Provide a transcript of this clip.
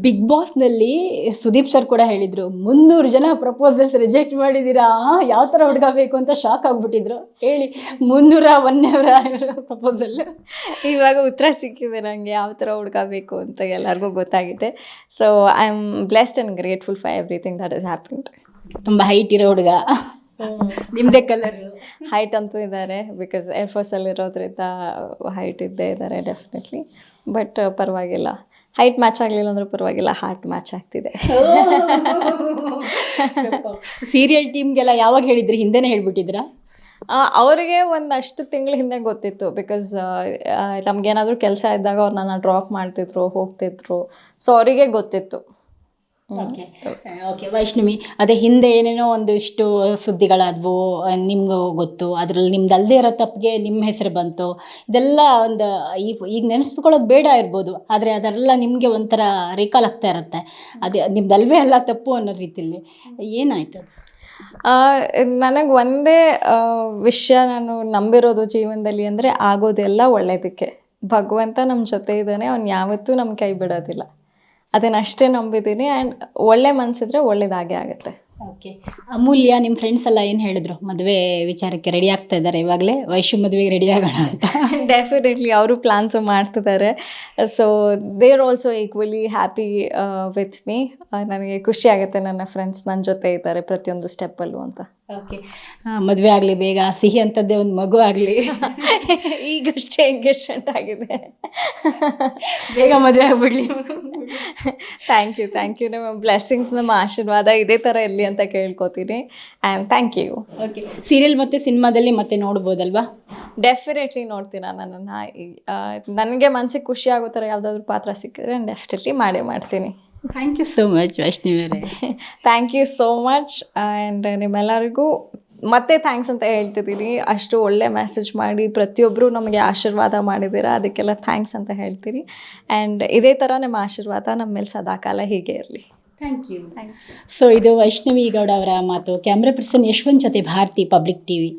Big ಬಾಸ್ನಲ್ಲಿ Sudeep sir ಕೂಡ ಹೇಳಿದರು 300 ಜನ ಪ್ರಪೋಸಲ್ಸ್ ರಿಜೆಕ್ಟ್ ಮಾಡಿದ್ದೀರಾ, ಯಾವ ಥರ ಹುಡುಗ ಬೇಕು ಅಂತ ಶಾಕ್ ಆಗಿಬಿಟ್ಟಿದ್ರು. ಹೇಳಿ 300 100 ಪ್ರಪೋಸಲ್ಲು. ಇವಾಗ ಉತ್ತರ ಸಿಕ್ಕಿದೆ ನನಗೆ ಯಾವ ಥರ ಹುಡುಗ ಬೇಕು ಅಂತ ಎಲ್ಲರಿಗೂ ಗೊತ್ತಾಗಿದೆ. So I am blessed and grateful for everything that is happening. ತುಂಬ ಹೈಟ್ ಇರೋ ಹುಡುಗ, ನಿಮ್ಮದೇ ಕಲರ್. ಹೈಟ್ ಅಂತೂ ಇದ್ದಾರೆ, ಬಿಕಾಸ್ ಏರ್ಫೋರ್ಸಲ್ಲಿರೋದ್ರಿಂದ ಹೈಟ್ ಇದ್ದೇ ಇದ್ದಾರೆ ಡೆಫಿನೆಟ್ಲಿ. ಬಟ್ ಪರವಾಗಿಲ್ಲ, ಹೈಟ್ ಮ್ಯಾಚ್ ಆಗಲಿಲ್ಲ ಅಂದರೂ ಪರವಾಗಿಲ್ಲ, ಹಾರ್ಟ್ ಮ್ಯಾಚ್ ಆಗ್ತಿದೆ. ಸೀರಿಯಲ್ ಟೀಮ್ಗೆಲ್ಲ ಯಾವಾಗ ಹೇಳಿದ್ರಿ? ಹಿಂದೆನೇ ಹೇಳ್ಬಿಟ್ಟಿದ್ರಾ? ಅವರಿಗೆ ಒಂದಷ್ಟು ತಿಂಗಳ ಹಿಂದೆ ಗೊತ್ತಿತ್ತು. ಬಿಕಾಸ್ ನಮಗೇನಾದರೂ ಕೆಲಸ ಇದ್ದಾಗ ಅವ್ರು ನನ್ನ ಡ್ರಾಪ್ ಮಾಡ್ತಿದ್ರು, ಹೋಗ್ತಿದ್ರು. ಸೊ ಅವರಿಗೆ ಗೊತ್ತಿತ್ತು. ಓಕೆ ವೈಷ್ಣವಿ, ಅದೇ ಹಿಂದೆ ಏನೇನೋ ಒಂದಿಷ್ಟು ಸುದ್ದಿಗಳಾದವು, ನಿಮಗೂ ಗೊತ್ತು. ಅದರಲ್ಲಿ ನಿಮ್ದು ಅಲ್ಲದೆ ಇರೋ ತಪ್ಪಿಗೆ ನಿಮ್ಮ ಹೆಸರು ಬಂತು. ಇದೆಲ್ಲ ಒಂದು ಈಗ ನೆನೆಸ್ಕೊಳ್ಳೋದು ಬೇಡ ಇರ್ಬೋದು, ಆದರೆ ಅದೆಲ್ಲ ನಿಮಗೆ ಒಂಥರ ರೀಕಾಲ್ ಆಗ್ತಾ ಇರುತ್ತೆ. ಅದೇ ನಿಮ್ದು ಅಲ್ವೇ ಅಲ್ಲ ತಪ್ಪು ಅನ್ನೋ ರೀತಿಯಲ್ಲಿ ಏನಾಯ್ತು? ನನಗೆ ಒಂದೇ ವಿಷಯ ನಾನು ನಂಬಿರೋದು ಜೀವನದಲ್ಲಿ ಅಂದರೆ ಆಗೋದೆಲ್ಲ ಒಳ್ಳೆಯದಕ್ಕೆ. ಭಗವಂತ ನಮ್ಮ ಜೊತೆ ಇದ್ದಾನೆ, ಅವ್ನು ಯಾವತ್ತೂ ನಮ್ಮ ಕೈ ಬಿಡೋದಿಲ್ಲ. ಅದನ್ನಷ್ಟೇ ನಂಬಿದ್ದೀನಿ. ಆ್ಯಂಡ್ ಒಳ್ಳೆ ಮನಸ್ಸಿದ್ರೆ ಒಳ್ಳೇದಾಗೇ ಆಗುತ್ತೆ. ಓಕೆ. ಅಮೂಲ್ಯ, ನಿಮ್ಮ ಫ್ರೆಂಡ್ಸ್ ಎಲ್ಲ ಏನು ಹೇಳಿದ್ರು? ಮದುವೆ ವಿಚಾರಕ್ಕೆ ರೆಡಿ ಆಗ್ತಾ ಇದ್ದಾರೆ ಇವಾಗಲೇ, ವೈಶು ಮದುವೆಗೆ ರೆಡಿ ಆಗೋಣ ಅಂತ? ಡೆಫಿನೆಟ್ಲಿ ಅವರು ಪ್ಲ್ಯಾನ್ಸು ಮಾಡ್ತಿದ್ದಾರೆ. So they are also equally happy with me. ನನಗೆ ಖುಷಿ ಆಗುತ್ತೆ ನನ್ನ ಫ್ರೆಂಡ್ಸ್ ನನ್ನ ಜೊತೆ ಇದ್ದಾರೆ ಪ್ರತಿಯೊಂದು ಸ್ಟೆಪ್ಪಲ್ಲೂ ಅಂತ. ಓಕೆ. ಮದುವೆ ಆಗಲಿ ಬೇಗ, ಸಿಹಿ ಅಂಥದ್ದೇ ಒಂದು ಮಗು ಆಗಲಿ. ಈಗಷ್ಟೇ ಎಂಗೇಜ್ಮೆಂಟ್ ಆಗಿದೆ, ಬೇಗ ಮದುವೆ ಆಗಿಬಿಡಲಿ. Thank you. ನಿಮ್ಮ ಬ್ಲೆಸ್ಸಿಂಗ್ಸ್, ನಮ್ಮ ಆಶೀರ್ವಾದ ಇದೇ ಥರ ಇರಲಿ ಅಂತ ಕೇಳ್ಕೊತೀನಿ. And thank you. Okay. Serial ಮತ್ತು ಸಿನಿಮಾದಲ್ಲಿ ಮತ್ತೆ ನೋಡ್ಬೋದಲ್ವಾ? ಡೆಫಿನೆಟ್ಲಿ ನೋಡ್ತೀನ. ನನ್ನನ್ನು ನನಗೆ ಮನಸ್ಸಿಗೆ ಖುಷಿ ಆಗೋ ಥರ ಯಾವುದಾದ್ರೂ ಪಾತ್ರ ಸಿಕ್ಕಿದ್ರೆ ನಾನು ಡೆಫಿನೆಟ್ಲಿ ಮಾಡ್ತೀನಿ. Thank you so much Vaishnavi ಅವರೇ. Thank you so much. And ನಿಮ್ಮೆಲ್ಲರಿಗೂ ಮತ್ತೆ ಥ್ಯಾಂಕ್ಸ್ ಅಂತ ಹೇಳ್ತಿದ್ದೀನಿ. ಅಷ್ಟು ಒಳ್ಳೆ ಮೆಸೇಜ್ ಮಾಡಿ ಪ್ರತಿಯೊಬ್ಬರು ನಮಗೆ ಆಶೀರ್ವಾದ ಮಾಡಿದ್ದೀರಾ, ಅದಕ್ಕೆಲ್ಲ ಥ್ಯಾಂಕ್ಸ್ ಅಂತ ಹೇಳ್ತೀನಿ. ಆ್ಯಂಡ್ ಇದೇ ಥರ ನಿಮ್ಮ ಆಶೀರ್ವಾದ ನಮ್ಮ ಮೇಲೆ ಸದಾಕಾಲ ಹೀಗೆ ಇರಲಿ. Thank you. ಸೊ ಇದು ವೈಷ್ಣವಿ ಗೌಡ ಅವರ ಮಾತು. ಕ್ಯಾಮ್ರಾ ಪರ್ಸನ್ ಯಶವಂತ್ ಜೊತೆ ಭಾರತಿ, ಪಬ್ಲಿಕ್ ಟಿವಿ.